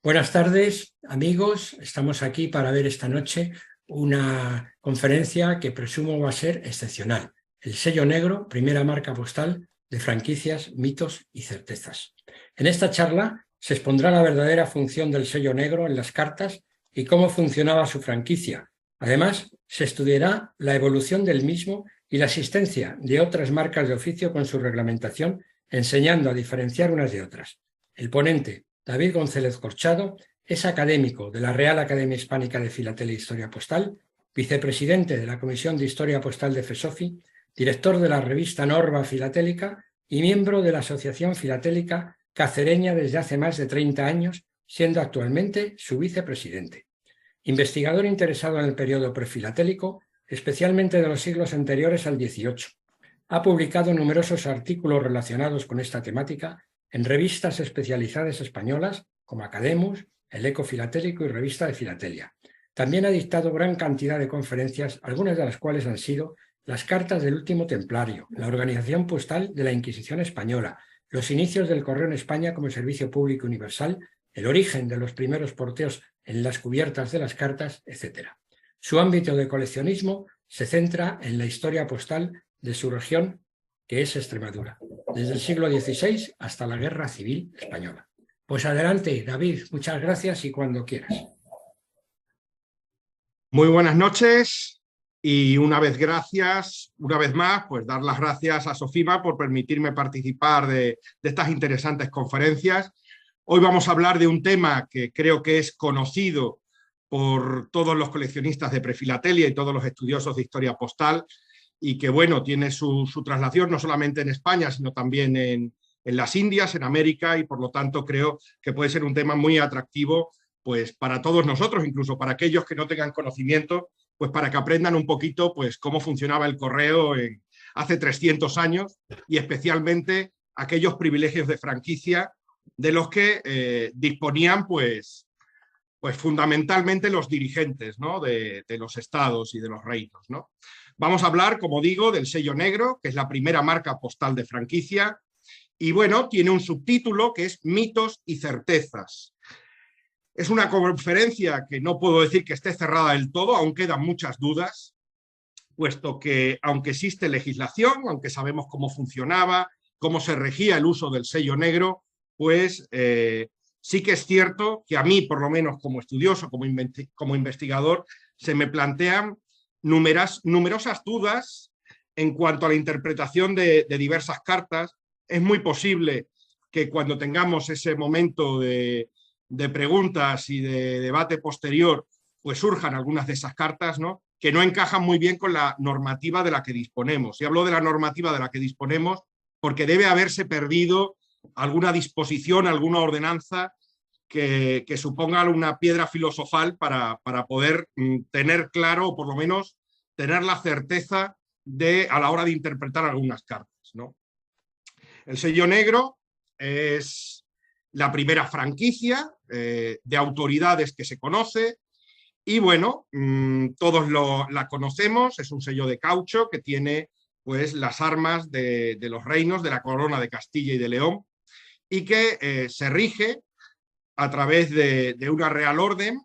Buenas tardes, amigos. Estamos aquí para ver esta noche una conferencia que presumo va a ser excepcional. El sello negro, primera marca postal de franquicias, mitos y certezas. En esta charla se expondrá la verdadera función del sello negro en las cartas y cómo funcionaba su franquicia. Además, se estudiará la evolución del mismo y la existencia de otras marcas de oficio con su reglamentación, enseñando a diferenciar unas de otras. El ponente, David González Corchado, es académico de la Real Academia Hispánica de Filatelia e Historia Postal, vicepresidente de la Comisión de Historia Postal de FESOFI, director de la revista Norma Filatélica y miembro de la Asociación Filatélica Cacereña desde hace más de 30 años, siendo actualmente su vicepresidente. Investigador interesado en el periodo prefilatélico, especialmente de los siglos anteriores al XVIII. Ha publicado numerosos artículos relacionados con esta temática en revistas especializadas españolas como Academus, El Eco Filatélico y Revista de Filatelia. También ha dictado gran cantidad de conferencias, algunas de las cuales han sido las cartas del último templario, la organización postal de la Inquisición española, los inicios del correo en España como servicio público universal, el origen de los primeros porteos en las cubiertas de las cartas, etc. Su ámbito de coleccionismo se centra en la historia postal de su región, que es Extremadura, desde el siglo XVI hasta la Guerra Civil Española. Pues adelante, David, muchas gracias y cuando quieras. Muy buenas noches y una vez más, pues dar las gracias a Sofima por permitirme participar de estas interesantes conferencias. Hoy vamos a hablar de un tema que creo que es conocido por todos los coleccionistas de prefilatelia y todos los estudiosos de historia postal y que, bueno, tiene su traslación no solamente en España, sino también en las Indias, en América, y por lo tanto creo que puede ser un tema muy atractivo pues para todos nosotros, incluso para aquellos que no tengan conocimiento, pues para que aprendan un poquito pues cómo funcionaba el correo hace 300 años y especialmente aquellos privilegios de franquicia de los que disponían pues fundamentalmente los dirigentes, ¿no? de los estados y de los reinos, ¿no? Vamos a hablar, como digo, del sello negro, que es la primera marca postal de franquicia, y bueno, tiene un subtítulo que es Mitos y certezas. Es una conferencia que no puedo decir que esté cerrada del todo, aún quedan muchas dudas, puesto que aunque existe legislación, aunque sabemos cómo funcionaba, cómo se regía el uso del sello negro, pues sí que es cierto que a mí, por lo menos como estudioso, como investigador, se me plantean numerosas dudas en cuanto a la interpretación de diversas cartas. Es muy posible que cuando tengamos ese momento de preguntas y de debate posterior, pues surjan algunas de esas cartas, ¿no?, que no encajan muy bien con la normativa de la que disponemos. Y hablo de la normativa de la que disponemos porque debe haberse perdido alguna disposición, alguna ordenanza que suponga una piedra filosofal para poder tener claro, o por lo menos tener la certeza a la hora de interpretar algunas cartas, ¿no? El sello negro es la primera franquicia de autoridades que se conoce y bueno, todos la conocemos, es un sello de caucho que tiene pues las armas de los reinos de la corona de Castilla y de León y que se rige a través de una real orden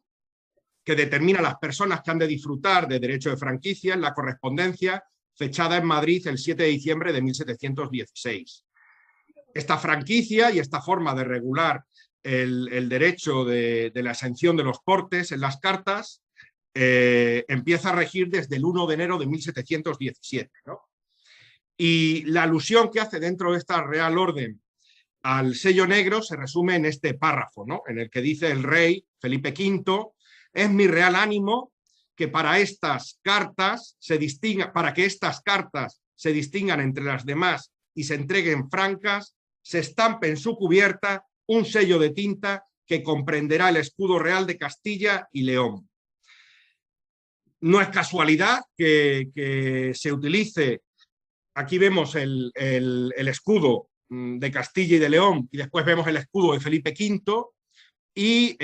que determina las personas que han de disfrutar de derecho de franquicia en la correspondencia fechada en Madrid el 7 de diciembre de 1716. Esta franquicia y esta forma de regular el derecho de la exención de los portes en las cartas empieza a regir desde el 1 de enero de 1717, ¿no? Y la alusión que hace dentro de esta real orden al sello negro se resume en este párrafo, ¿no?, en el que dice el rey Felipe V: es mi real ánimo que para que estas cartas se distingan entre las demás y se entreguen francas, se estampe en su cubierta un sello de tinta que comprenderá el escudo real de Castilla y León. No es casualidad que se utilice, aquí vemos el escudo de Castilla y de León y después vemos el escudo de Felipe V y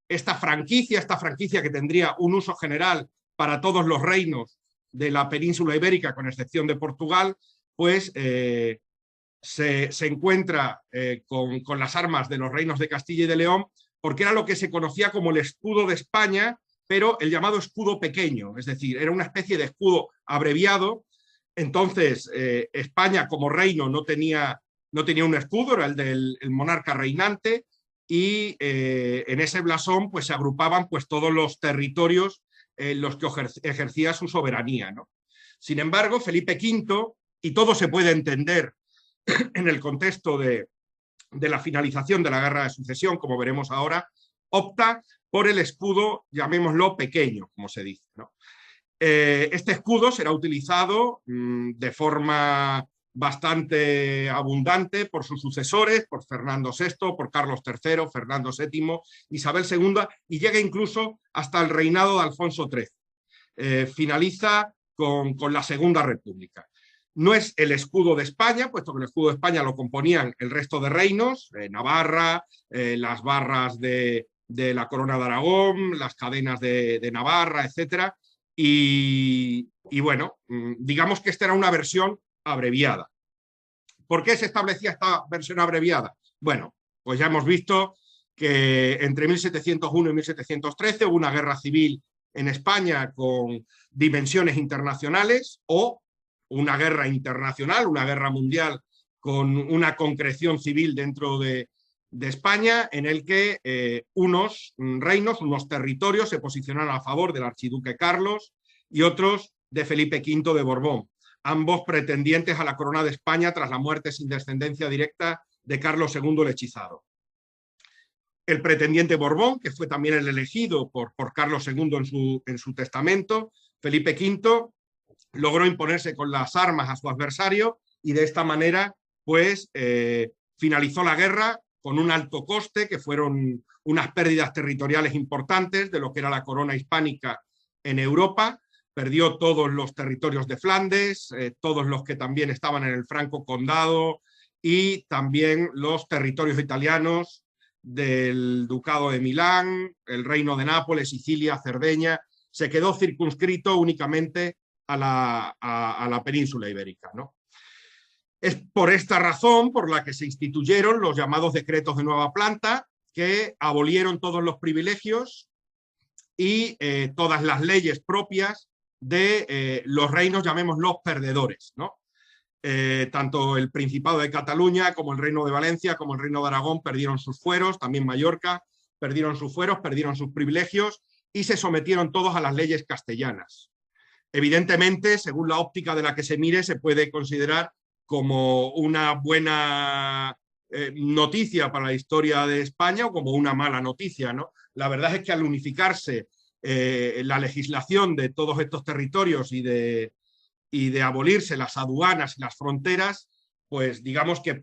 esta franquicia que tendría un uso general para todos los reinos de la península ibérica con excepción de Portugal, pues se encuentra con las armas de los reinos de Castilla y de León, porque era lo que se conocía como el escudo de España, pero el llamado escudo pequeño, es decir, era una especie de escudo abreviado. Entonces, España como reino no tenía un escudo, era el del monarca reinante, y en ese blasón pues, se agrupaban pues, todos los territorios en los que ejercía su soberanía, ¿no? Sin embargo, Felipe V, y todo se puede entender en el contexto de la finalización de la Guerra de Sucesión, como veremos ahora, opta por el escudo, llamémoslo pequeño, como se dice, ¿no? Este escudo será utilizado de forma bastante abundante por sus sucesores, por Fernando VI, por Carlos III, Fernando VII, Isabel II, y llega incluso hasta el reinado de Alfonso XIII. Finaliza con la Segunda República. No es el escudo de España, puesto que el escudo de España lo componían el resto de reinos, Navarra, las barras de la corona de Aragón, las cadenas de Navarra, etcétera. Y bueno, digamos que esta era una versión abreviada. ¿Por qué se establecía esta versión abreviada? Bueno, pues ya hemos visto que entre 1701 y 1713 hubo una guerra civil en España con dimensiones internacionales, o una guerra internacional, una guerra mundial con una concreción civil dentro de España, en el que unos reinos, unos territorios se posicionaron a favor del archiduque Carlos y otros de Felipe V de Borbón, ambos pretendientes a la corona de España tras la muerte sin descendencia directa de Carlos II el Hechizado. El pretendiente Borbón, que fue también el elegido por Carlos II en su testamento, Felipe V, logró imponerse con las armas a su adversario y de esta manera pues finalizó la guerra con un alto coste, que fueron unas pérdidas territoriales importantes de lo que era la corona hispánica en Europa. Perdió todos los territorios de Flandes, todos los que también estaban en el Franco Condado, y también los territorios italianos del Ducado de Milán, el Reino de Nápoles, Sicilia, Cerdeña. Se quedó circunscrito únicamente a la península ibérica, ¿no? Es por esta razón por la que se instituyeron los llamados decretos de nueva planta, que abolieron todos los privilegios y todas las leyes propias de los reinos, llamémoslos perdedores, ¿no? Tanto el Principado de Cataluña como el Reino de Valencia como el Reino de Aragón perdieron sus fueros, también Mallorca perdieron sus fueros, perdieron sus privilegios y se sometieron todos a las leyes castellanas. Evidentemente, según la óptica de la que se mire, se puede considerar como una buena noticia para la historia de España o como una mala noticia, ¿no? La verdad es que al unificarse la legislación de todos estos territorios y de abolirse las aduanas y las fronteras, pues digamos que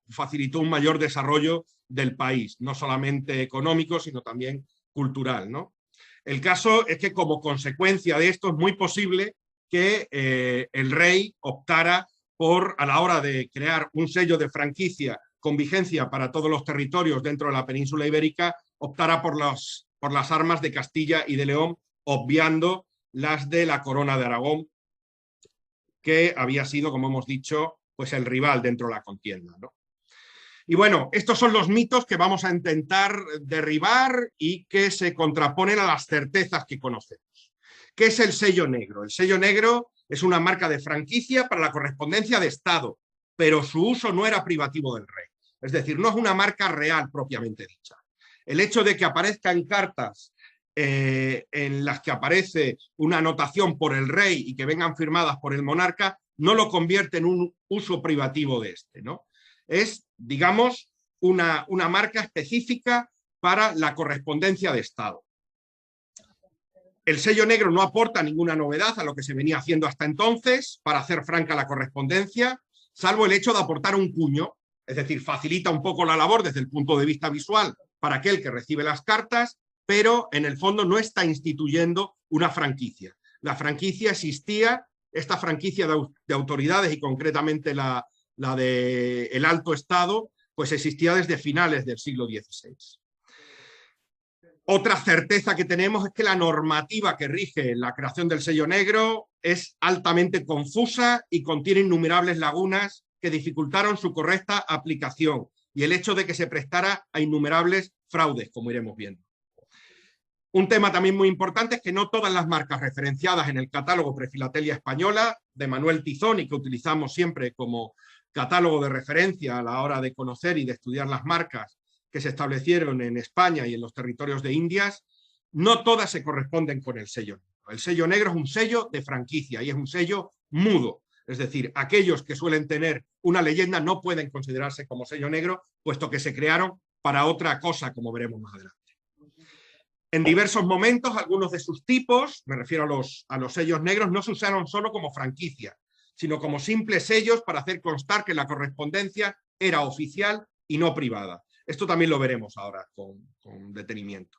facilitó un mayor desarrollo del país, no solamente económico, sino también cultural, ¿no? El caso es que como consecuencia de esto es muy posible que el rey optara por, a la hora de crear un sello de franquicia con vigencia para todos los territorios dentro de la península ibérica, optara por las armas de Castilla y de León, obviando las de la corona de Aragón, que había sido, como hemos dicho, pues el rival dentro de la contienda, ¿no? Y bueno, estos son los mitos que vamos a intentar derribar y que se contraponen a las certezas que conocemos. ¿Qué es el sello negro? El sello negro es una marca de franquicia para la correspondencia de Estado, pero su uso no era privativo del rey. Es decir, no es una marca real propiamente dicha. El hecho de que aparezcan cartas en las que aparece una anotación por el rey y que vengan firmadas por el monarca no lo convierte en un uso privativo de este, ¿no? Es, digamos, una marca específica para la correspondencia de Estado. El sello negro no aporta ninguna novedad a lo que se venía haciendo hasta entonces para hacer franca la correspondencia, salvo el hecho de aportar un cuño, es decir, facilita un poco la labor desde el punto de vista visual para aquel que recibe las cartas, pero en el fondo no está instituyendo una franquicia. La franquicia existía, esta franquicia de autoridades y concretamente la del Alto Estado, pues existía desde finales del siglo XVI. Otra certeza que tenemos es que la normativa que rige la creación del sello negro es altamente confusa y contiene innumerables lagunas que dificultaron su correcta aplicación y el hecho de que se prestara a innumerables fraudes, como iremos viendo. Un tema también muy importante es que no todas las marcas referenciadas en el catálogo Prefilatelia Española de Manuel Tizón y que utilizamos siempre como catálogo de referencia a la hora de conocer y de estudiar las marcas que se establecieron en España y en los territorios de Indias, no todas se corresponden con el sello negro. El sello negro es un sello de franquicia y es un sello mudo. Es decir, aquellos que suelen tener una leyenda no pueden considerarse como sello negro, puesto que se crearon para otra cosa, como veremos más adelante. En diversos momentos, algunos de sus tipos, me refiero a los sellos negros, no se usaron solo como franquicia, sino como simples sellos para hacer constar que la correspondencia era oficial y no privada. Esto también lo veremos ahora con detenimiento.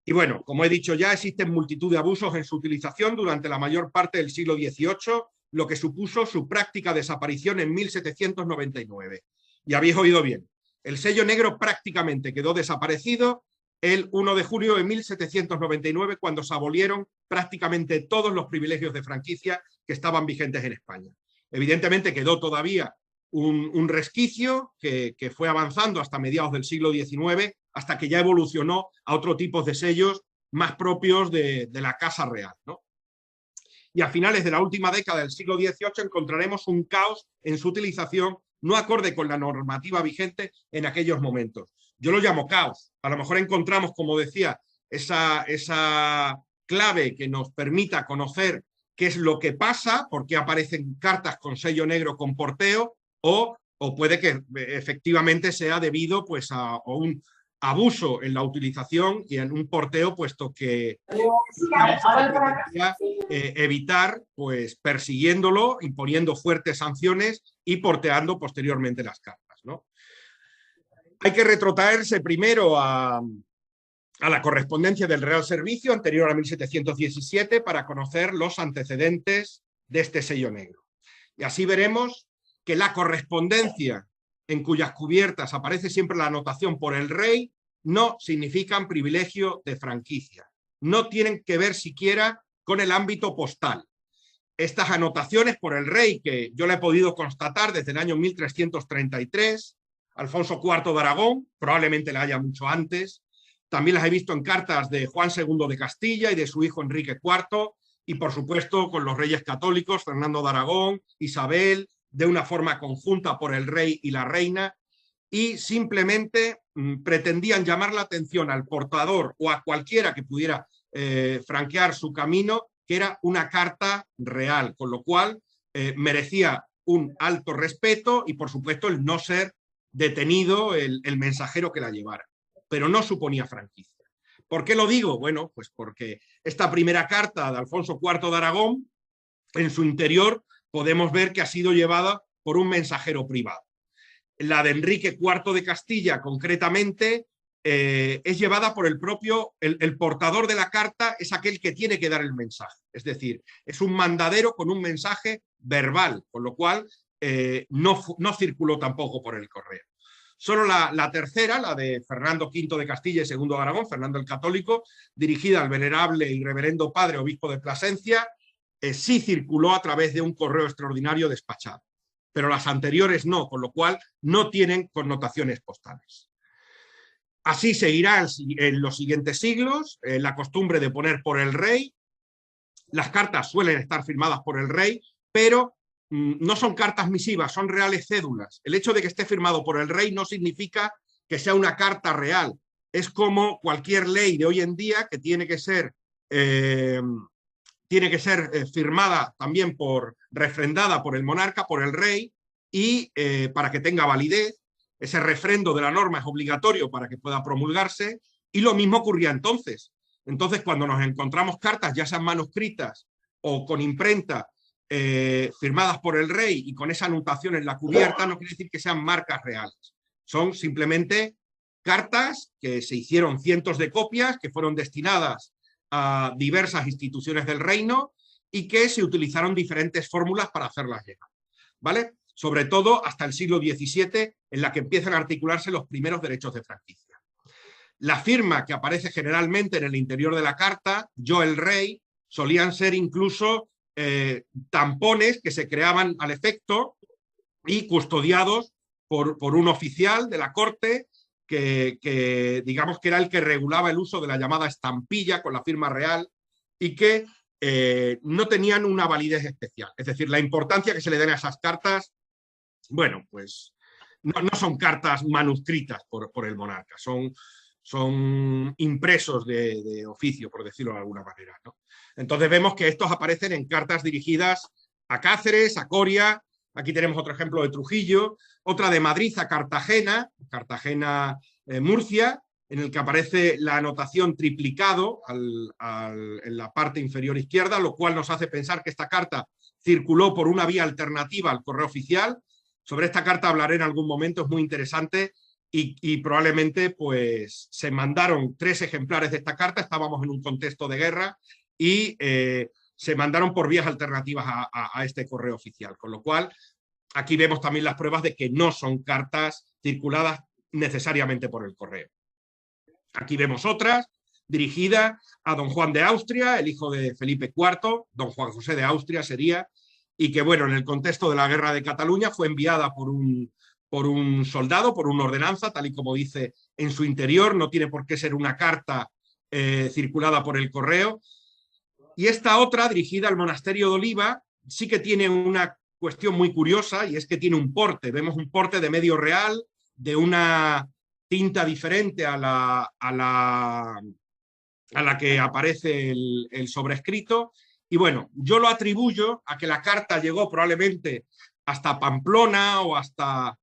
Y bueno, como he dicho ya, existen multitud de abusos en su utilización durante la mayor parte del siglo XVIII, lo que supuso su práctica desaparición en 1799. Y habéis oído bien, el sello negro prácticamente quedó desaparecido el 1 de julio de 1799, cuando se abolieron prácticamente todos los privilegios de franquicia que estaban vigentes en España. Evidentemente quedó todavía un resquicio que fue avanzando hasta mediados del siglo XIX, hasta que ya evolucionó a otro tipo de sellos más propios de la Casa Real, ¿no? Y a finales de la última década del siglo XVIII encontraremos un caos en su utilización no acorde con la normativa vigente en aquellos momentos. Yo lo llamo caos. A lo mejor encontramos, como decía, esa clave que nos permita conocer qué es lo que pasa, por qué aparecen cartas con sello negro con porteo, o puede que efectivamente sea debido pues, a un abuso en la utilización y en un porteo, puesto que evitar pues, persiguiéndolo, imponiendo fuertes sanciones y porteando posteriormente las cartas, ¿no? Hay que retrotraerse primero a la correspondencia del Real Servicio anterior a 1717 para conocer los antecedentes de este sello negro. Y así veremos que la correspondencia en cuyas cubiertas aparece siempre la anotación por el rey no significan privilegio de franquicia. No tienen que ver siquiera con el ámbito postal. Estas anotaciones por el rey, que yo le he podido constatar desde el año 1333, Alfonso IV de Aragón, probablemente la haya mucho antes, también las he visto en cartas de Juan II de Castilla y de su hijo Enrique IV, y por supuesto con los reyes católicos, Fernando de Aragón, Isabel, de una forma conjunta por el rey y la reina, y simplemente pretendían llamar la atención al portador o a cualquiera que pudiera franquear su camino, que era una carta real, con lo cual merecía un alto respeto y por supuesto el no ser detenido el mensajero que la llevara, pero no suponía franquicia. ¿Por qué lo digo? Bueno, pues porque esta primera carta de Alfonso IV de Aragón, en su interior podemos ver que ha sido llevada por un mensajero privado. La de Enrique IV de Castilla, concretamente, es llevada por el propio, el portador de la carta es aquel que tiene que dar el mensaje. Es decir, es un mandadero con un mensaje verbal, con lo cual no circuló tampoco por el correo. Solo la tercera, la de Fernando V de Castilla y II de Aragón, Fernando el Católico, dirigida al venerable y reverendo padre obispo de Plasencia, sí circuló a través de un correo extraordinario despachado, pero las anteriores no, con lo cual no tienen connotaciones postales. Así seguirá en los siguientes siglos la costumbre de poner por el rey. Las cartas suelen estar firmadas por el rey, pero no son cartas misivas, son reales cédulas. El hecho de que esté firmado por el rey no significa que sea una carta real. Es como cualquier ley de hoy en día que tiene que ser firmada también refrendada por el monarca, por el rey, y para que tenga validez. Ese refrendo de la norma es obligatorio para que pueda promulgarse, y lo mismo ocurría entonces. Entonces, cuando nos encontramos cartas, ya sean manuscritas o con imprenta, firmadas por el rey y con esa anotación en la cubierta, no quiere decir que sean marcas reales. Son simplemente cartas que se hicieron cientos de copias, que fueron destinadas a diversas instituciones del reino y que se utilizaron diferentes fórmulas para hacerlas llegar, ¿vale? Sobre todo hasta el siglo XVII, en la que empiezan a articularse los primeros derechos de franquicia. La firma que aparece generalmente en el interior de la carta, yo el rey, solían ser incluso tampones que se creaban al efecto y custodiados por un oficial de la corte digamos que era el que regulaba el uso de la llamada estampilla con la firma real y que no tenían una validez especial. Es decir, la importancia que se le den a esas cartas, bueno, pues no son cartas manuscritas por el monarca, son impresos de oficio, por decirlo de alguna manera, ¿no? Entonces vemos que estos aparecen en cartas dirigidas a Cáceres, a Coria. Aquí tenemos otro ejemplo de Trujillo, otra de Madrid a Cartagena, Murcia, en el que aparece la anotación triplicado en la parte inferior izquierda, lo cual nos hace pensar que esta carta circuló por una vía alternativa al correo oficial. Sobre esta carta hablaré en algún momento, es muy interesante y probablemente pues, se mandaron 3 ejemplares de esta carta, estábamos en un contexto de guerra y se mandaron por vías alternativas a este correo oficial, con lo cual aquí vemos también las pruebas de que no son cartas circuladas necesariamente por el correo. Aquí vemos otras dirigidas a don Juan de Austria, el hijo de Felipe IV, don Juan José de Austria sería, y que bueno, en el contexto de la guerra de Cataluña fue enviada por un soldado, por una ordenanza, tal y como dice en su interior, no tiene por qué ser una carta circulada por el correo. Y esta otra, dirigida al monasterio de Oliva, sí que tiene una cuestión muy curiosa y es que tiene un porte. Vemos un porte de medio real, de una tinta diferente a la que aparece el sobrescrito. Y bueno, yo lo atribuyo a que la carta llegó probablemente hasta Pamplona o hasta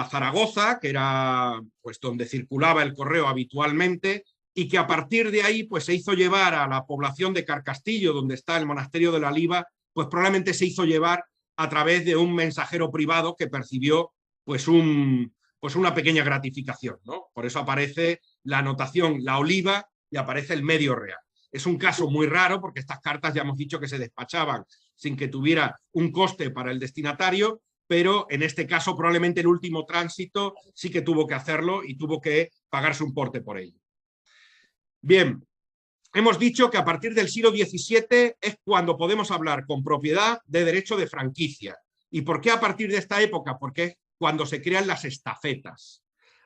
Zaragoza, que era pues donde circulaba el correo habitualmente, y que a partir de ahí pues se hizo llevar a la población de Carcastillo, donde está el monasterio de la Oliva, pues probablemente se hizo llevar a través de un mensajero privado que percibió pues una pequeña gratificación, ¿no? Por eso aparece la anotación La Oliva y aparece el medio real. Es un caso muy raro porque estas cartas ya hemos dicho que se despachaban sin que tuviera un coste para el destinatario, pero en este caso probablemente el último tránsito sí que tuvo que hacerlo y tuvo que pagarse un porte por ello. Bien, hemos dicho que a partir del siglo XVII es cuando podemos hablar con propiedad de derecho de franquicia. ¿Y por qué a partir de esta época? Porque es cuando se crean las estafetas.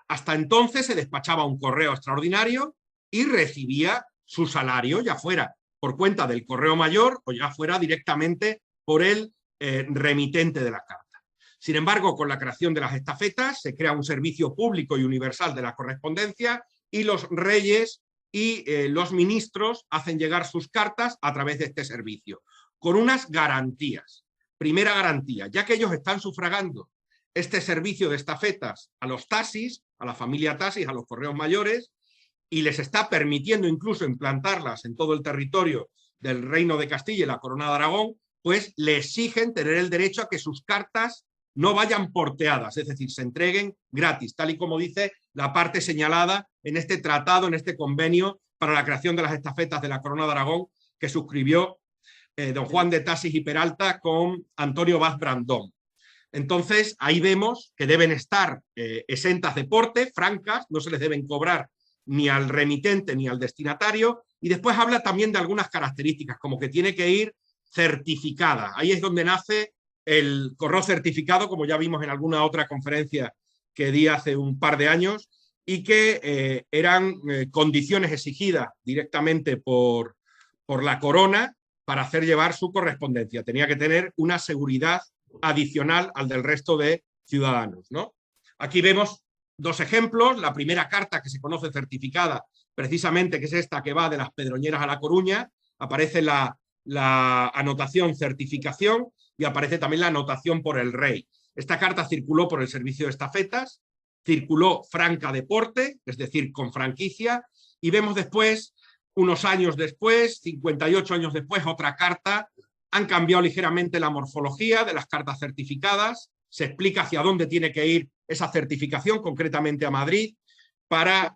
Hasta entonces se despachaba un correo extraordinario y recibía su salario, ya fuera por cuenta del correo mayor o ya fuera directamente por el remitente de la carta. Sin embargo, con la creación de las estafetas se crea un servicio público y universal de la correspondencia y los reyes y los ministros hacen llegar sus cartas a través de este servicio, con unas garantías. Primera garantía, ya que ellos están sufragando este servicio de estafetas a los taxis, a la familia taxis, a los correos mayores, y les está permitiendo incluso implantarlas en todo el territorio del Reino de Castilla y la Corona de Aragón, pues le exigen tener el derecho a que sus cartas no vayan porteadas, es decir, se entreguen gratis, tal y como dice la parte señalada en este tratado, en este convenio para la creación de las estafetas de la Corona de Aragón que suscribió don Juan de Taxis y Peralta con Antonio Vaz Brandón. Entonces, ahí vemos que deben estar exentas de porte, francas, no se les deben cobrar ni al remitente ni al destinatario, y después habla también de algunas características, como que tiene que ir certificada. Ahí es donde nace el correo certificado, como ya vimos en alguna otra conferencia que di hace un par de años, y que eran condiciones exigidas directamente por la corona para hacer llevar su correspondencia. Tenía que tener una seguridad adicional al del resto de ciudadanos, ¿no? Aquí vemos 2 ejemplos. La primera carta que se conoce certificada, precisamente, que es esta que va de las Pedroñeras a La Coruña, aparece la anotación certificación y aparece también la anotación por el rey. Esta carta circuló por el servicio de estafetas, circuló franca de porte, es decir, con franquicia, y vemos después, unos años después, 58 años después, otra carta. Han cambiado ligeramente la morfología de las cartas certificadas, se explica hacia dónde tiene que ir esa certificación, concretamente a Madrid, para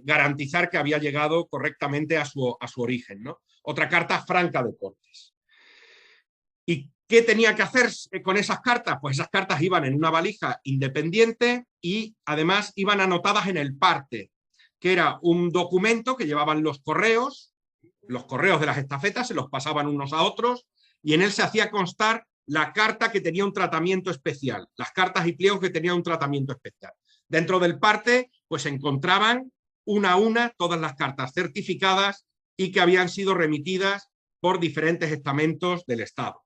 garantizar que había llegado correctamente a su origen, ¿no? Otra carta franca de portes. ¿Y qué tenía que hacer con esas cartas? Pues esas cartas iban en una valija independiente y además iban anotadas en el parte, que era un documento que llevaban los correos de las estafetas, se los pasaban unos a otros y en él se hacía constar la carta que tenía un tratamiento especial, las cartas y pliegos que tenían un tratamiento especial. Dentro del parte pues se encontraban una a una todas las cartas certificadas y que habían sido remitidas por diferentes estamentos del Estado.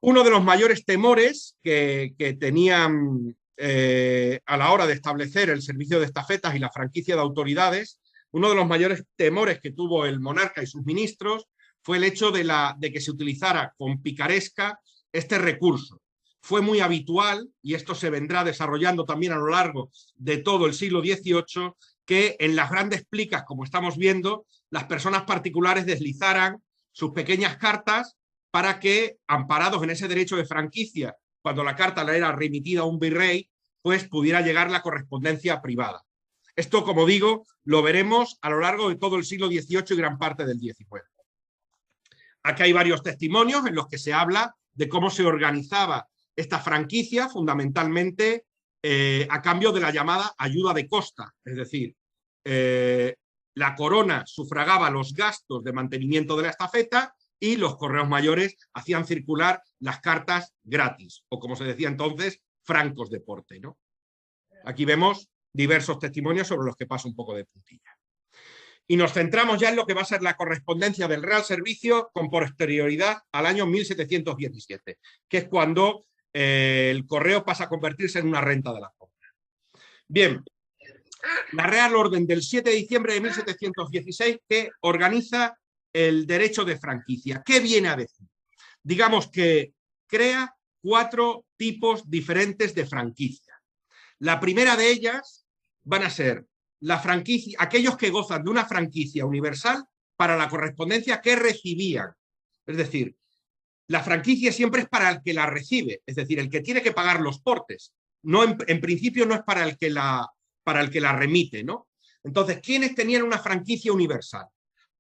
Uno de los mayores temores que tenían a la hora de establecer el servicio de estafetas y la franquicia de autoridades, uno de los mayores temores que tuvo el monarca y sus ministros fue el hecho de que se utilizara con picaresca este recurso. Fue muy habitual, y esto se vendrá desarrollando también a lo largo de todo el siglo XVIII, que en las grandes plicas, como estamos viendo, las personas particulares deslizaran sus pequeñas cartas para que, amparados en ese derecho de franquicia, cuando la carta le era remitida a un virrey, pues pudiera llegar la correspondencia privada. Esto, como digo, lo veremos a lo largo de todo el siglo XVIII y gran parte del XIX. Aquí hay varios testimonios en los que se habla de cómo se organizaba esta franquicia, fundamentalmente a cambio de la llamada ayuda de costa, es decir, la corona sufragaba los gastos de mantenimiento de la estafeta y los correos mayores hacían circular las cartas gratis, o como se decía entonces, francos de porte, ¿no? Aquí vemos diversos testimonios sobre los que paso un poco de puntilla. Y nos centramos ya en lo que va a ser la correspondencia del Real Servicio con posterioridad al año 1717, que es cuando el correo pasa a convertirse en una renta de la corona. Bien, la Real Orden del 7 de diciembre de 1716 que organiza el derecho de franquicia. ¿Qué viene a decir? Digamos que crea 4 tipos diferentes de franquicia. La primera de ellas van a ser la franquicia, aquellos que gozan de una franquicia universal para la correspondencia que recibían. Es decir, la franquicia siempre es para el que la recibe, es decir, el que tiene que pagar los portes. No, en principio no es para el que la remite, ¿no? Entonces, ¿quiénes tenían una franquicia universal?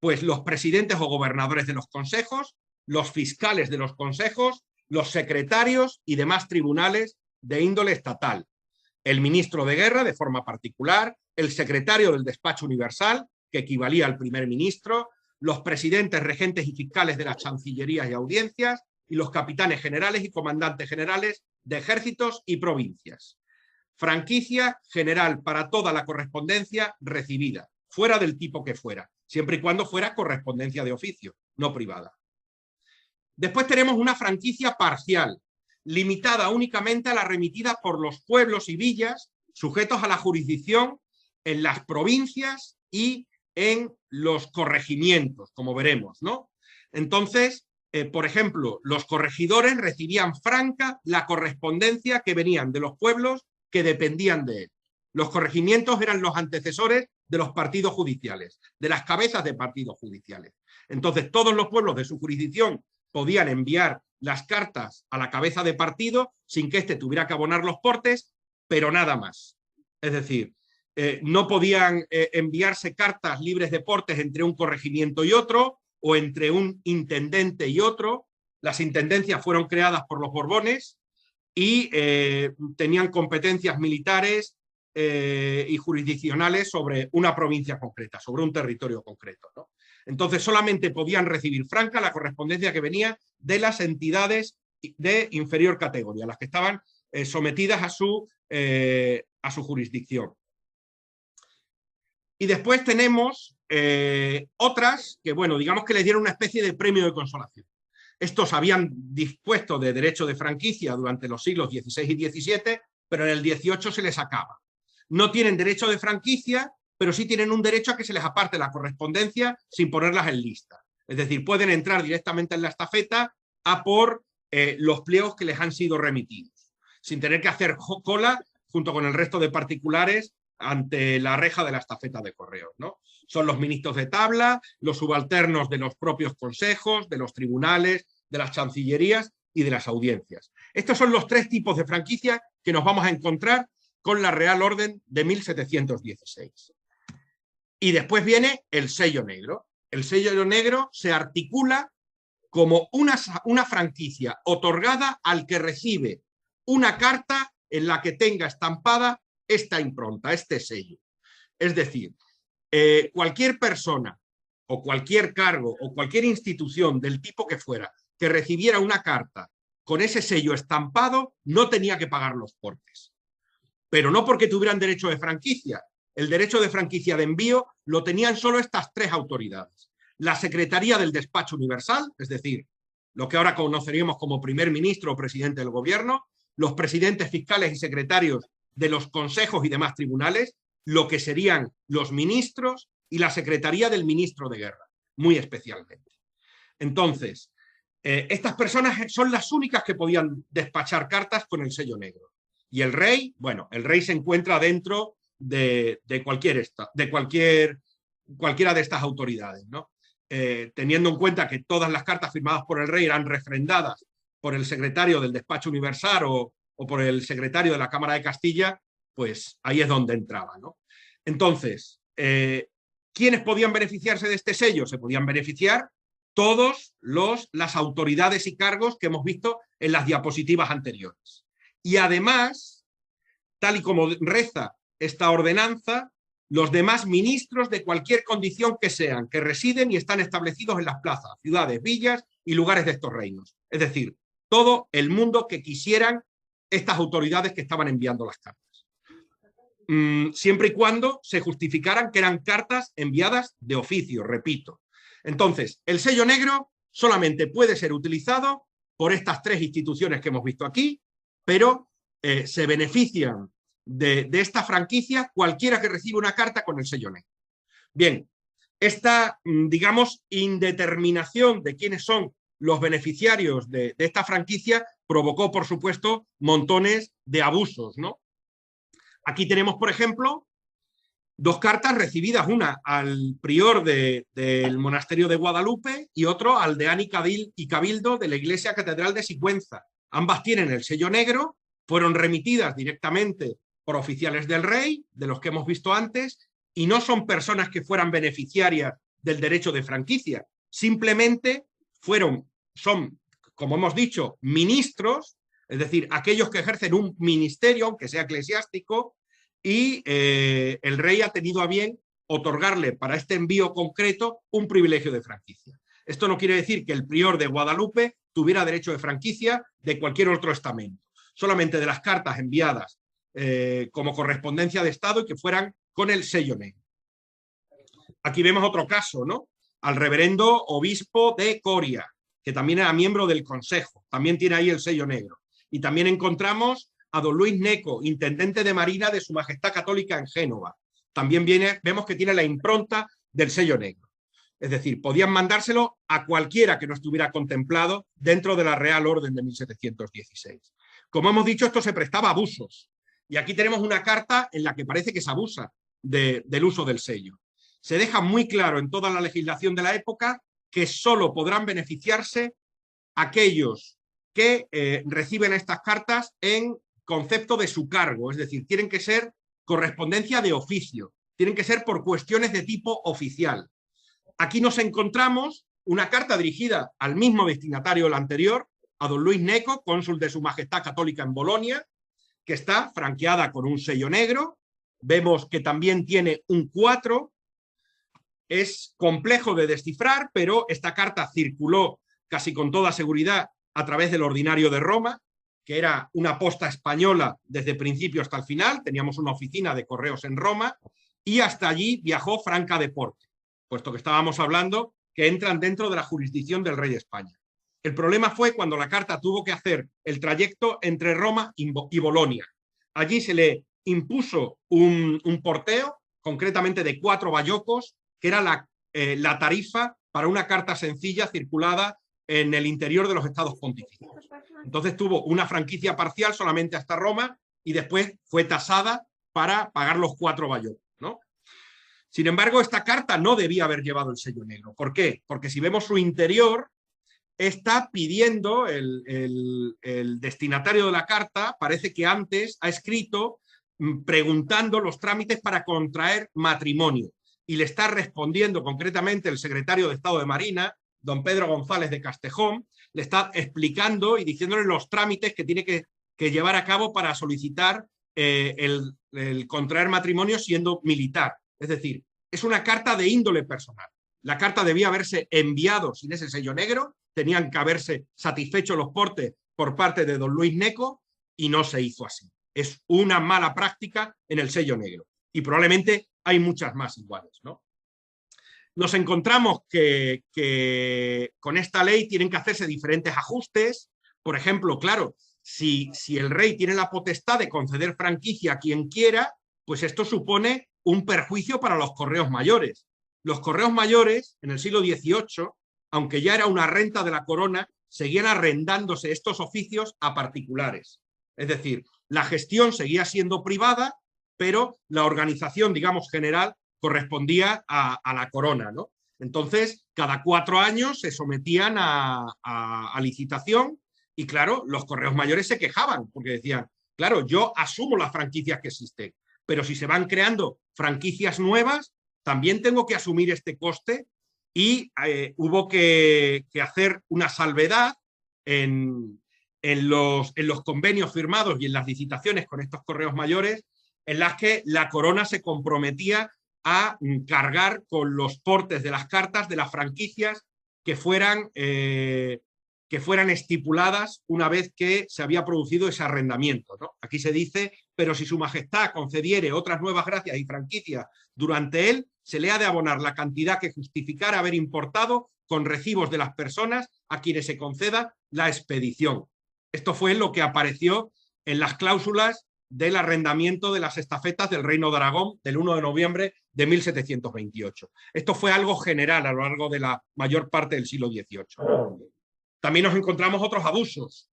Pues los presidentes o gobernadores de los consejos, los fiscales de los consejos, los secretarios y demás tribunales de índole estatal. El ministro de guerra, de forma particular, el secretario del despacho universal, que equivalía al primer ministro, los presidentes, regentes y fiscales de las chancillerías y audiencias, y los capitanes generales y comandantes generales de ejércitos y provincias. Franquicia general para toda la correspondencia recibida, fuera del tipo que fuera, siempre y cuando fuera correspondencia de oficio, no privada. Después tenemos una franquicia parcial, limitada únicamente a la remitida por los pueblos y villas sujetos a la jurisdicción en las provincias y en los corregimientos, como veremos, ¿no? Entonces, por ejemplo, los corregidores recibían franca la correspondencia que venían de los pueblos que dependían de él. Los corregimientos eran los antecesores de los partidos judiciales, de las cabezas de partidos judiciales. Entonces, todos los pueblos de su jurisdicción podían enviar las cartas a la cabeza de partido sin que éste tuviera que abonar los portes, pero nada más. Es decir, no podían enviarse cartas libres de portes entre un corregimiento y otro, o entre un intendente y otro. Las intendencias fueron creadas por los Borbones y tenían competencias militares y jurisdiccionales sobre una provincia concreta, sobre un territorio concreto, ¿no? Entonces solamente podían recibir franca la correspondencia que venía de las entidades de inferior categoría, las que estaban sometidas a su jurisdicción. Y después tenemos otras que, bueno, digamos que les dieron una especie de premio de consolación. Estos habían dispuesto de derecho de franquicia durante los siglos XVI y XVII, pero en el XVIII se les acaba. No tienen derecho de franquicia, pero sí tienen un derecho a que se les aparte la correspondencia sin ponerlas en lista. Es decir, pueden entrar directamente en la estafeta a por los pliegos que les han sido remitidos, sin tener que hacer cola junto con el resto de particulares ante la reja de la estafeta de correos, ¿no? Son los ministros de tabla, los subalternos de los propios consejos, de los tribunales, de las chancillerías y de las audiencias. Estos son los 3 tipos de franquicia que nos vamos a encontrar con la Real Orden de 1716. Y después viene el sello negro. El sello negro se articula como una franquicia otorgada al que recibe una carta en la que tenga estampada esta impronta, este sello. Es decir, cualquier persona o cualquier cargo o cualquier institución del tipo que fuera que recibiera una carta con ese sello estampado no tenía que pagar los portes. pero no porque tuvieran derecho de franquicia. El derecho de franquicia de envío lo tenían solo estas tres autoridades. La Secretaría del Despacho Universal, es decir, lo que ahora conoceríamos como primer ministro o presidente del gobierno, los presidentes fiscales y secretarios de los consejos y demás tribunales, lo que serían los ministros y la Secretaría del Ministro de Guerra, muy especialmente. Entonces, estas personas son las únicas que podían despachar cartas con el sello negro. Y el rey, bueno, el rey se encuentra dentro de cualquiera de estas autoridades, ¿no? Teniendo en cuenta que todas las cartas firmadas por el rey eran refrendadas por el secretario del Despacho Universal o por el secretario de la Cámara de Castilla, pues ahí es donde entraba, ¿no? Entonces, ¿quiénes podían beneficiarse de este sello? Se podían beneficiar todas las autoridades y cargos que hemos visto en las diapositivas anteriores. Y además, tal y como reza esta ordenanza, los demás ministros de cualquier condición que sean, que residen y están establecidos en las plazas, ciudades, villas y lugares de estos reinos. Es decir, todo el mundo que quisieran estas autoridades que estaban enviando las cartas. Siempre y cuando se justificaran que eran cartas enviadas de oficio, repito. Entonces, el sello negro solamente puede ser utilizado por estas tres instituciones que hemos visto aquí, pero se benefician de esta franquicia cualquiera que reciba una carta con el sello negro. Bien, esta, digamos, indeterminación de quiénes son los beneficiarios de esta franquicia provocó, por supuesto, montones de abusos, ¿no? Aquí tenemos, por ejemplo, dos cartas recibidas, una al prior del monasterio de Guadalupe y otro al deán y cabildo de la Iglesia Catedral de Sigüenza. Ambas tienen el sello negro, fueron remitidas directamente por oficiales del rey, de los que hemos visto antes, y no son personas que fueran beneficiarias del derecho de franquicia, simplemente son, como hemos dicho, ministros, es decir, aquellos que ejercen un ministerio, aunque sea eclesiástico, y el rey ha tenido a bien otorgarle para este envío concreto un privilegio de franquicia. Esto no quiere decir que el prior de Guadalupe tuviera derecho de franquicia de cualquier otro estamento, solamente de las cartas enviadas como correspondencia de Estado y que fueran con el sello negro. Aquí vemos otro caso, ¿no? Al reverendo obispo de Coria, que también era miembro del consejo, también tiene ahí el sello negro. Y también encontramos a don Luis Neco, intendente de Marina de Su Majestad Católica en Génova. También vemos que tiene la impronta del sello negro. Es decir, podían mandárselo a cualquiera que no estuviera contemplado dentro de la Real Orden de 1716. Como hemos dicho, esto se prestaba a abusos. Y aquí tenemos una carta en la que parece que se abusa del uso del sello. Se deja muy claro en toda la legislación de la época que solo podrán beneficiarse aquellos que reciben estas cartas en concepto de su cargo, es decir, tienen que ser correspondencia de oficio, tienen que ser por cuestiones de tipo oficial. Aquí nos encontramos una carta dirigida al mismo destinatario de la anterior, a don Luis Neco, cónsul de Su Majestad Católica en Bolonia, que está franqueada con un sello negro. Vemos que también tiene un 4. Es complejo de descifrar, pero esta carta circuló casi con toda seguridad a través del Ordinario de Roma, que era una posta española desde el principio hasta el final. Teníamos una oficina de correos en Roma y hasta allí viajó Franca de Porte, puesto que estábamos hablando que entran dentro de la jurisdicción del rey de España. El problema fue cuando la carta tuvo que hacer el trayecto entre Roma y Bolonia. Allí se le impuso un porteo, concretamente de 4 bayocos, que era la tarifa para una carta sencilla circulada en el interior de los estados pontificios. Entonces tuvo una franquicia parcial solamente hasta Roma y después fue tasada para pagar los 4 bayocos, ¿no? Sin embargo, esta carta no debía haber llevado el sello negro. ¿Por qué? Porque si vemos su interior, está pidiendo el destinatario de la carta, parece que antes ha escrito preguntando los trámites para contraer matrimonio y le está respondiendo concretamente el secretario de Estado de Marina, don Pedro González de Castejón, le está explicando y diciéndole los trámites que tiene que llevar a cabo para solicitar el contraer matrimonio siendo militar. Es decir, es una carta de índole personal. La carta debía haberse enviado sin ese sello negro, tenían que haberse satisfecho los portes por parte de don Luis Neco y no se hizo así. es una mala práctica en el sello negro. Y probablemente hay muchas más iguales, ¿no? Nos encontramos que con esta ley tienen que hacerse diferentes ajustes. Por ejemplo, claro, si el rey tiene la potestad de conceder franquicia a quien quiera, pues esto supone un perjuicio para los correos mayores. Los correos mayores, en el siglo XVIII, aunque ya era una renta de la corona, seguían arrendándose estos oficios a particulares. Es decir, la gestión seguía siendo privada, pero la organización, digamos, general correspondía a la corona, ¿no? Entonces, cada 4 años se sometían a licitación y, claro, los correos mayores se quejaban porque decían, claro, yo asumo las franquicias que existen, pero si se van creando franquicias nuevas, también tengo que asumir este coste y hubo que hacer una salvedad en los convenios firmados y en las licitaciones con estos correos mayores, en las que la corona se comprometía a cargar con los portes de las cartas de las franquicias que fueran estipuladas una vez que se había producido ese arrendamiento, ¿no? Aquí se dice, pero si su majestad concediere otras nuevas gracias y franquicias durante él, se le ha de abonar la cantidad que justificara haber importado con recibos de las personas a quienes se conceda la expedición. Esto fue lo que apareció en las cláusulas del arrendamiento de las estafetas del Reino de Aragón del 1 de noviembre de 1728. Esto fue algo general a lo largo de la mayor parte del siglo XVIII. También nos encontramos otros abusos.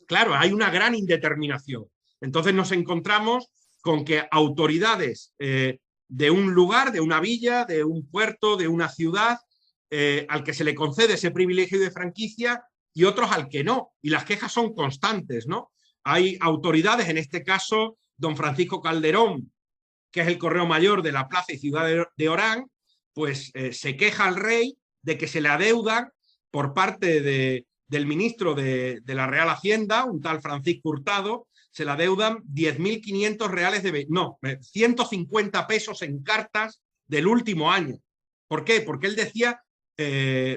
Claro, hay una gran indeterminación. Entonces nos encontramos con que autoridades de un lugar, de una villa, de un puerto, de una ciudad, al que se le concede ese privilegio de franquicia y otros al que no. Y las quejas son constantes, ¿no? Hay autoridades, en este caso, don Francisco Calderón, que es el correo mayor de la plaza y ciudad de Orán, pues se queja al rey de que se le adeudan por parte del ministro de la Real Hacienda, un tal Francisco Hurtado, se le adeudan 10.500 reales 150 pesos en cartas del último año. ¿Por qué? Porque él decía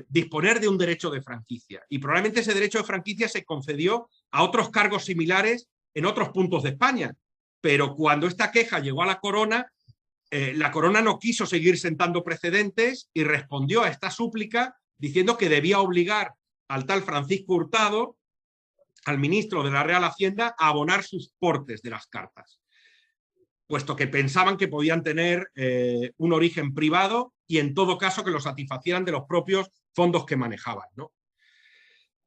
disponer de un derecho de franquicia. Y probablemente ese derecho de franquicia se concedió a otros cargos similares en otros puntos de España. Pero cuando esta queja llegó a la corona no quiso seguir sentando precedentes y respondió a esta súplica diciendo que debía obligar al tal Francisco Hurtado, al ministro de la Real Hacienda, a abonar sus portes de las cartas, puesto que pensaban que podían tener un origen privado y en todo caso que lo satisfacieran de los propios fondos que manejaban, ¿no?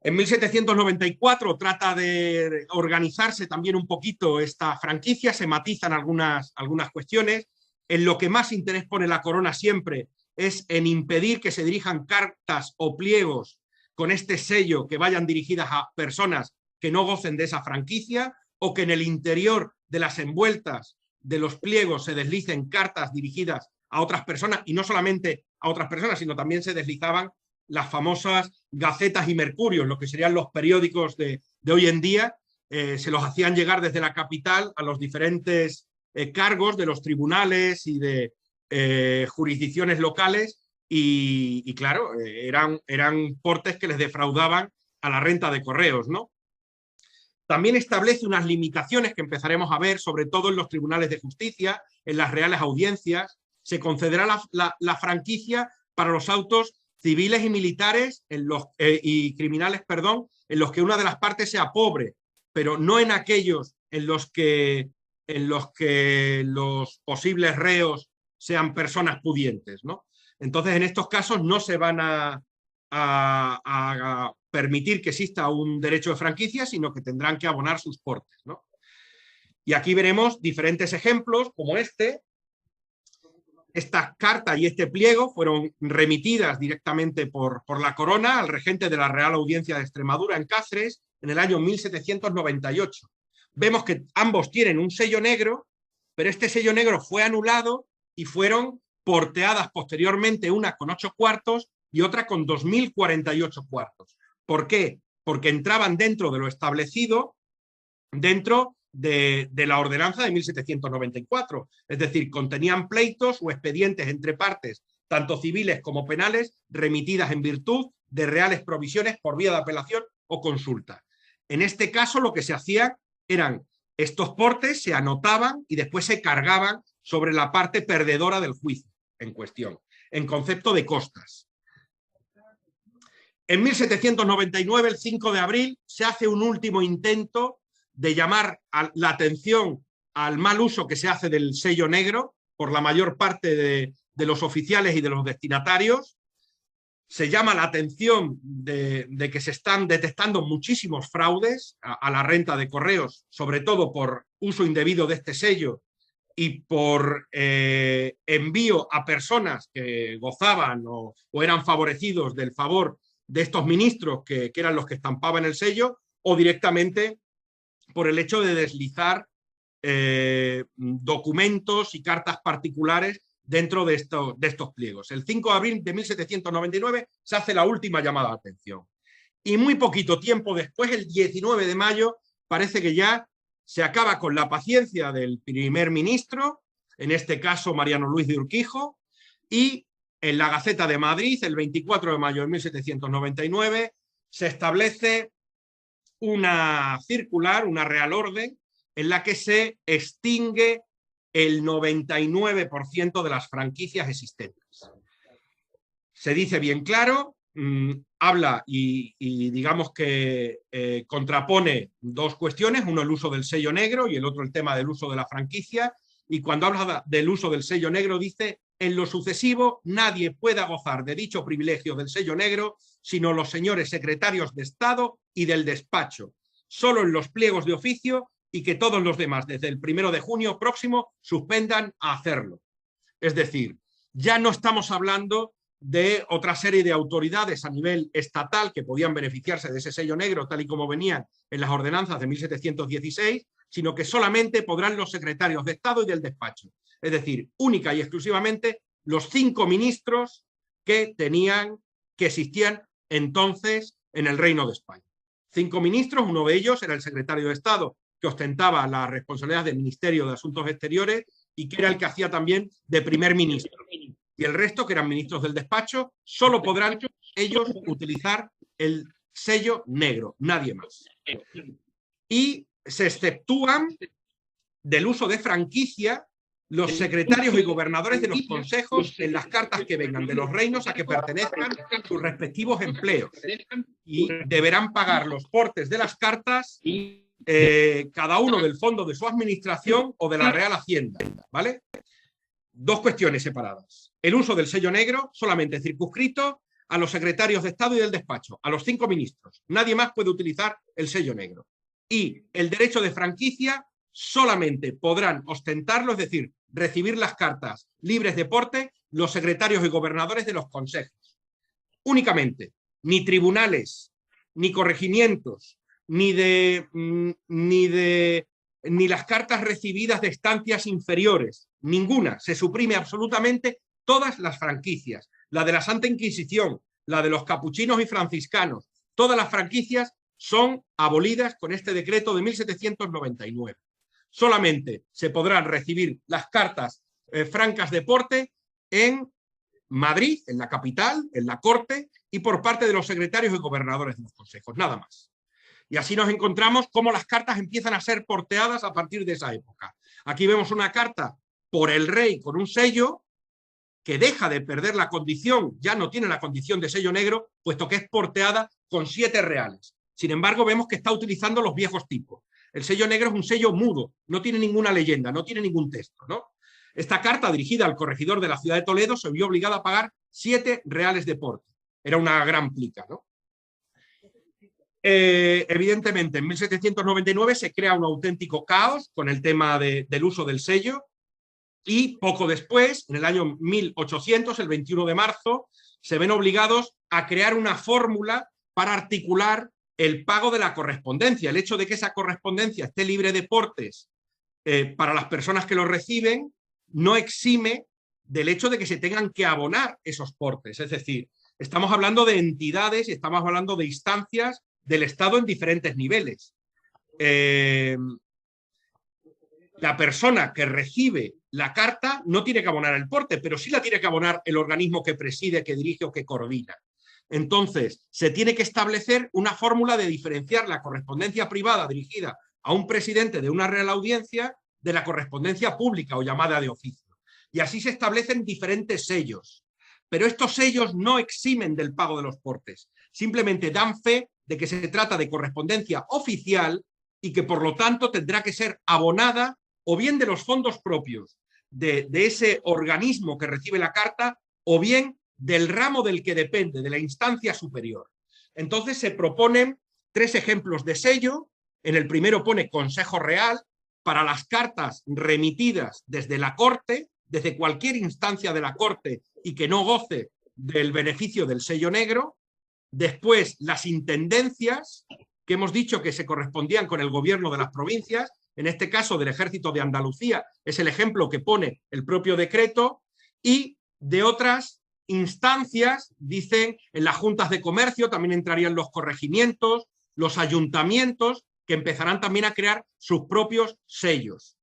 En 1794 trata de organizarse también un poquito esta franquicia, se matizan algunas cuestiones. En lo que más interés pone la corona siempre es en impedir que se dirijan cartas o pliegos con este sello que vayan dirigidas a personas que no gocen de esa franquicia, o que en el interior de las envueltas de los pliegos se deslicen cartas dirigidas a otras personas, y no solamente a otras personas, sino también se deslizaban las famosas gacetas y mercurios, lo que serían los periódicos de hoy en día, se los hacían llegar desde la capital a los diferentes cargos de los tribunales y de jurisdicciones locales, y claro, eran portes que les defraudaban a la renta de correos, ¿no? También establece unas limitaciones que empezaremos a ver, sobre todo en los tribunales de justicia, en las reales audiencias. Se concederá la franquicia para los autos civiles y militares y criminales, perdón, en los que una de las partes sea pobre, pero no en aquellos en los que los posibles reos sean personas pudientes, ¿no? Entonces, en estos casos no se van a permitir que exista un derecho de franquicia, sino que tendrán que abonar sus portes, ¿no? Y aquí veremos diferentes ejemplos como este. Esta carta y este pliego fueron remitidas directamente por la corona al regente de la Real Audiencia de Extremadura en Cáceres en el año 1798. Vemos que ambos tienen un sello negro, pero este sello negro fue anulado y fueron porteadas posteriormente, una con 8 cuartos y otra con 2.048 cuartos. ¿Por qué? Porque entraban dentro de lo establecido, dentro de la ordenanza de 1794. Es decir, contenían pleitos o expedientes entre partes, tanto civiles como penales, remitidas en virtud de reales provisiones por vía de apelación o consulta. En este caso, lo que se hacía eran Estos portes se anotaban y después se cargaban sobre la parte perdedora del juicio en cuestión, en concepto de costas. En 1799, el 5 de abril, se hace un último intento de llamar la atención al mal uso que se hace del sello negro por la mayor parte de los oficiales y de los destinatarios. Se llama la atención de que se están detectando muchísimos fraudes a la renta de correos, sobre todo por uso indebido de este sello y por envío a personas que gozaban o eran favorecidos del favor de estos ministros que eran los que estampaban el sello, o directamente por el hecho de deslizar documentos y cartas particulares dentro de estos pliegos. El 5 de abril de 1799 se hace la última llamada de atención. Y muy poquito tiempo después, el 19 de mayo, parece que ya se acaba con la paciencia del primer ministro, en este caso Mariano Luis de Urquijo, y en la Gaceta de Madrid, el 24 de mayo de 1799, se establece una circular, una real orden, en la que se extingue el 99% de las franquicias existentes. Se dice bien claro, habla y digamos que contrapone dos cuestiones, uno el uso del sello negro y el otro el tema del uso de la franquicia, y cuando habla del uso del sello negro dice: en lo sucesivo nadie pueda gozar de dicho privilegio del sello negro sino los señores secretarios de Estado y del despacho, solo en los pliegos de oficio, y que todos los demás desde el 1 de junio próximo suspendan a hacerlo. Es decir, ya no estamos hablando de otra serie de autoridades a nivel estatal que podían beneficiarse de ese sello negro tal y como venían en las ordenanzas de 1716, sino que solamente podrán los secretarios de Estado y del despacho. Es decir, única y exclusivamente los 5 ministros que existían entonces en el Reino de España. 5 ministros, uno de ellos era el secretario de Estado, que ostentaba la responsabilidad del Ministerio de Asuntos Exteriores y que era el que hacía también de primer ministro. Y el resto, que eran ministros del despacho, solo podrán ellos utilizar el sello negro, nadie más. Y se exceptúan del uso de franquicia los secretarios y gobernadores de los consejos en las cartas que vengan de los reinos a que pertenezcan sus respectivos empleos. Y deberán pagar los portes de las cartas cada uno del fondo de su administración o de la Real Hacienda, ¿vale? Dos cuestiones separadas. El uso del sello negro solamente circunscrito a los secretarios de Estado y del despacho, a los 5 ministros. Nadie más puede utilizar el sello negro. Y el derecho de franquicia solamente podrán ostentarlo, es decir, recibir las cartas libres de porte, los secretarios y gobernadores de los consejos. Únicamente, ni tribunales, ni corregimientos, ni las cartas recibidas de estancias inferiores, ninguna. Se suprime absolutamente todas las franquicias, la de la Santa Inquisición, la de los capuchinos y franciscanos, todas las franquicias son abolidas con este decreto de 1799. Solamente se podrán recibir las cartas francas de porte en Madrid, en la capital, en la corte, y por parte de los secretarios y gobernadores de los consejos, nada más. Y así nos encontramos cómo las cartas empiezan a ser porteadas a partir de esa época. Aquí vemos una carta por el rey con un sello que deja de perder la condición, ya no tiene la condición de sello negro, puesto que es porteada con 7 reales. Sin embargo, vemos que está utilizando los viejos tipos. El sello negro es un sello mudo, no tiene ninguna leyenda, no tiene ningún texto, ¿no? Esta carta, dirigida al corregidor de la ciudad de Toledo, se vio obligada a pagar 7 reales de porte. Era una gran plica, ¿no? Evidentemente, en 1799 se crea un auténtico caos con el tema del uso del sello, y poco después, en el año 1800, el 21 de marzo, se ven obligados a crear una fórmula para articular el pago de la correspondencia. El hecho de que esa correspondencia esté libre de portes para las personas que lo reciben no exime del hecho de que se tengan que abonar esos portes. Es decir, estamos hablando de entidades y estamos hablando de instancias del Estado en diferentes niveles. La persona que recibe la carta no tiene que abonar el porte, pero sí la tiene que abonar el organismo que preside, que dirige o que coordina. Entonces, se tiene que establecer una fórmula de diferenciar la correspondencia privada dirigida a un presidente de una Real Audiencia de la correspondencia pública o llamada de oficio. Y así se establecen diferentes sellos. Pero estos sellos no eximen del pago de los portes, simplemente dan fe de que se trata de correspondencia oficial y que por lo tanto tendrá que ser abonada o bien de los fondos propios de ese organismo que recibe la carta o bien del ramo del que depende, de la instancia superior. Entonces se proponen 3 ejemplos de sello. En el primero pone Consejo Real para las cartas remitidas desde la Corte, desde cualquier instancia de la Corte y que no goce del beneficio del sello negro. Después, las intendencias, que hemos dicho que se correspondían con el gobierno de las provincias, en este caso del Ejército de Andalucía, es el ejemplo que pone el propio decreto, y de otras instancias, dicen, en las juntas de comercio también entrarían los corregimientos, los ayuntamientos, que empezarán también a crear sus propios sellos.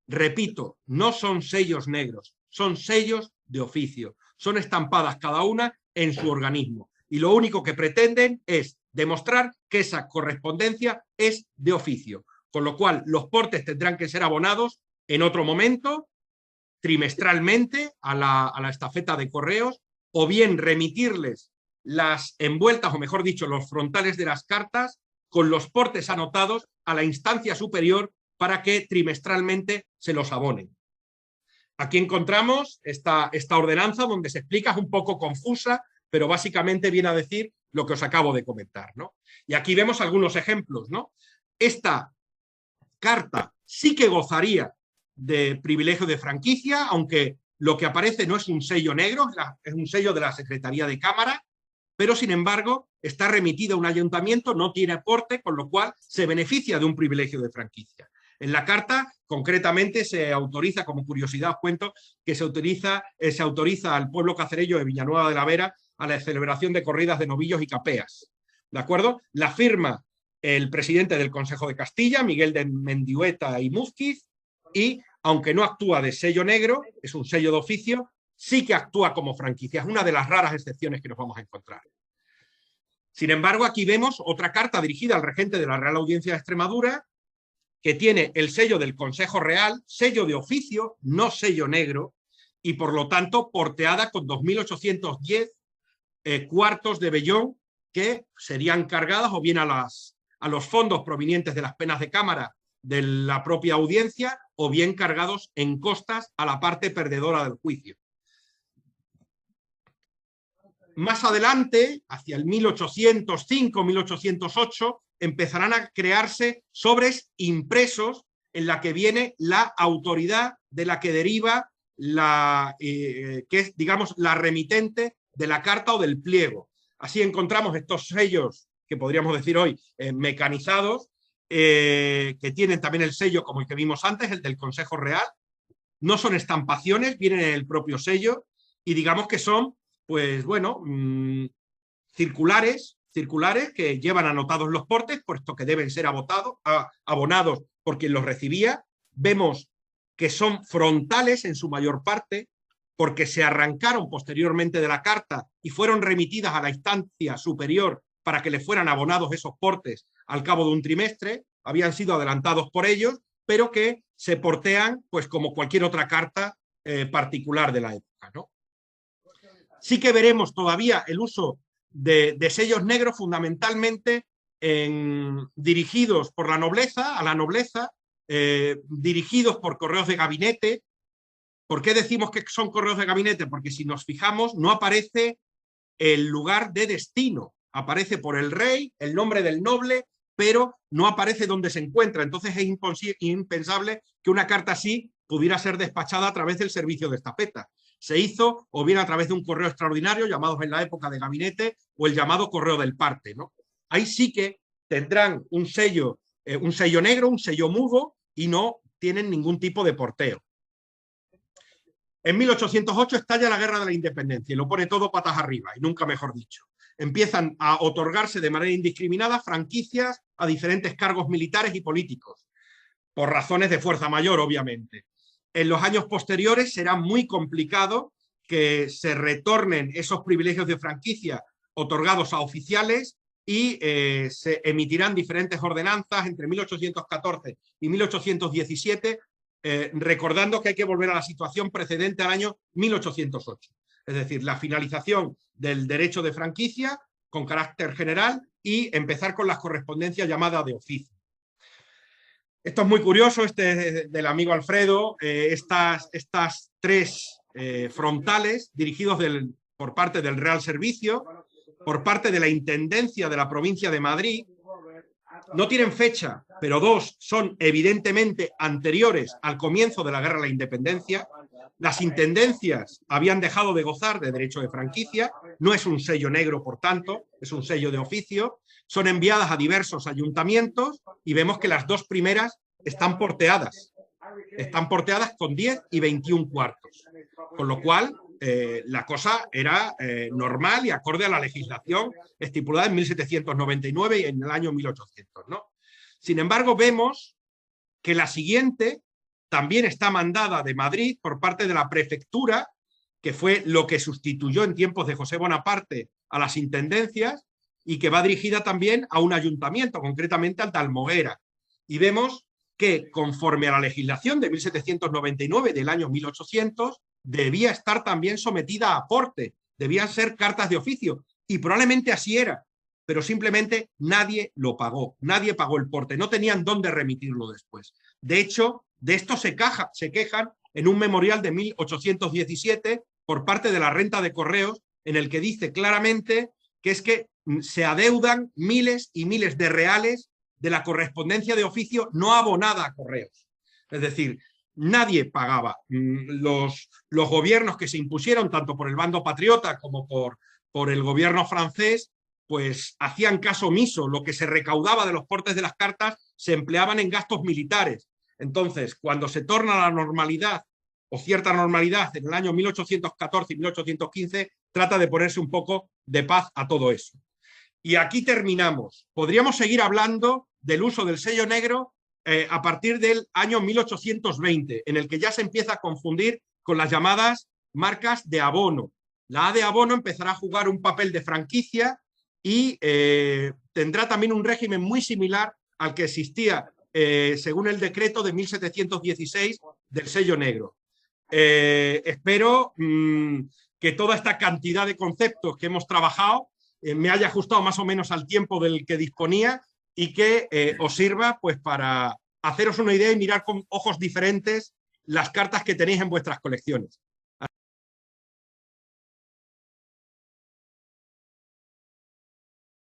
Repito, no son sellos negros, son sellos de oficio, son estampadas cada una en su organismo. Y lo único que pretenden es demostrar que esa correspondencia es de oficio, con lo cual los portes tendrán que ser abonados en otro momento, trimestralmente, a la estafeta de correos, o bien remitirles las envueltas, o mejor dicho, los frontales de las cartas, con los portes anotados a la instancia superior para que trimestralmente se los abonen. Aquí encontramos esta ordenanza donde se explica, es un poco confusa, pero básicamente viene a decir lo que os acabo de comentar, ¿no? Y aquí vemos algunos ejemplos, ¿no? Esta carta sí que gozaría de privilegio de franquicia, aunque lo que aparece no es un sello negro, es un sello de la Secretaría de Cámara, pero sin embargo está remitida a un ayuntamiento, no tiene porte, con lo cual se beneficia de un privilegio de franquicia. En la carta, concretamente, se autoriza, como curiosidad os cuento, que se autoriza al pueblo cacerello de Villanueva de la Vera a la celebración de corridas de novillos y capeas. ¿De acuerdo? La firma el presidente del Consejo de Castilla, Miguel de Mendihueta y Múzquiz, y aunque no actúa de sello negro, es un sello de oficio, sí que actúa como franquicia. Es una de las raras excepciones que nos vamos a encontrar. Sin embargo, aquí vemos otra carta dirigida al regente de la Real Audiencia de Extremadura, que tiene el sello del Consejo Real, sello de oficio, no sello negro, y por lo tanto porteada con 2.810 cuartos de vellón que serían cargadas o bien a los fondos provenientes de las penas de cámara de la propia audiencia o bien cargados en costas a la parte perdedora del juicio. Más adelante, hacia el 1805-1808, empezarán a crearse sobres impresos en la que viene la autoridad de la que deriva que es, digamos, la remitente de la carta o del pliego. Así encontramos estos sellos, que podríamos decir hoy mecanizados, que tienen también el sello como el que vimos antes, el del Consejo Real. No son estampaciones, vienen en el propio sello y digamos que son, pues bueno, circulares que llevan anotados los portes, puesto que deben ser abonados por quien los recibía. Vemos que son frontales en su mayor parte, porque se arrancaron posteriormente de la carta y fueron remitidas a la instancia superior para que le fueran abonados esos portes al cabo de un trimestre, habían sido adelantados por ellos, pero que se portean pues como cualquier otra carta particular de la época, ¿no? Sí que veremos todavía el uso de sellos negros fundamentalmente dirigidos por la nobleza, a la nobleza, dirigidos por correos de gabinete. ¿Por qué decimos que son correos de gabinete? Porque si nos fijamos no aparece el lugar de destino, aparece por el rey, el nombre del noble, pero no aparece dónde se encuentra. Entonces es impensable que una carta así pudiera ser despachada a través del servicio de estafeta. Se hizo o bien a través de un correo extraordinario, llamados en la época de gabinete, o el llamado correo del parte, ¿no? Ahí sí que tendrán un sello negro, un sello mudo, y no tienen ningún tipo de porteo. En 1808 estalla la Guerra de la Independencia y lo pone todo patas arriba, y nunca mejor dicho. Empiezan a otorgarse de manera indiscriminada franquicias a diferentes cargos militares y políticos, por razones de fuerza mayor, obviamente. En los años posteriores será muy complicado que se retornen esos privilegios de franquicia otorgados a oficiales y se emitirán diferentes ordenanzas entre 1814 y 1817, recordando que hay que volver a la situación precedente al año 1808. Es decir, la finalización del derecho de franquicia con carácter general y empezar con las correspondencias llamadas de oficio. Esto es muy curioso, este es del amigo Alfredo, estas tres frontales dirigidos por parte del Real Servicio, por parte de la Intendencia de la provincia de Madrid, no tienen fecha, pero dos son evidentemente anteriores al comienzo de la Guerra de la Independencia. Las intendencias habían dejado de gozar de derecho de franquicia, no es un sello negro, por tanto, es un sello de oficio, son enviadas a diversos ayuntamientos y vemos que las dos primeras están porteadas con 10 y 21 cuartos, con lo cual la cosa era normal y acorde a la legislación estipulada en 1799 y en el año 1800, ¿no? Sin embargo, vemos que la siguiente también está mandada de Madrid por parte de la prefectura, que fue lo que sustituyó en tiempos de José Bonaparte a las intendencias, y que va dirigida también a un ayuntamiento, concretamente al de Almoguera. Y vemos que, conforme a la legislación de 1799 del año 1800, debía estar también sometida a aporte, debían ser cartas de oficio, y probablemente así era, pero simplemente nadie lo pagó, nadie pagó el porte, no tenían dónde remitirlo después. De hecho, de esto se quejan en un memorial de 1817 por parte de la Renta de Correos, en el que dice claramente que es que se adeudan miles y miles de reales de la correspondencia de oficio no abonada a correos. Es decir, nadie pagaba. Los gobiernos que se impusieron, tanto por el bando patriota como por el gobierno francés, pues hacían caso omiso. Lo que se recaudaba de los portes de las cartas se empleaban en gastos militares. Entonces, cuando se torna a la normalidad o cierta normalidad en el año 1814 y 1815, trata de ponerse un poco de paz a todo eso. Y aquí terminamos. Podríamos seguir hablando del uso del sello negro a partir del año 1820, en el que ya se empieza a confundir con las llamadas marcas de abono. La A de abono empezará a jugar un papel de franquicia y tendrá también un régimen muy similar al que existía según el decreto de 1716 del sello negro. Espero que toda esta cantidad de conceptos que hemos trabajado me haya ajustado más o menos al tiempo del que disponía y que os sirva pues para haceros una idea y mirar con ojos diferentes las cartas que tenéis en vuestras colecciones.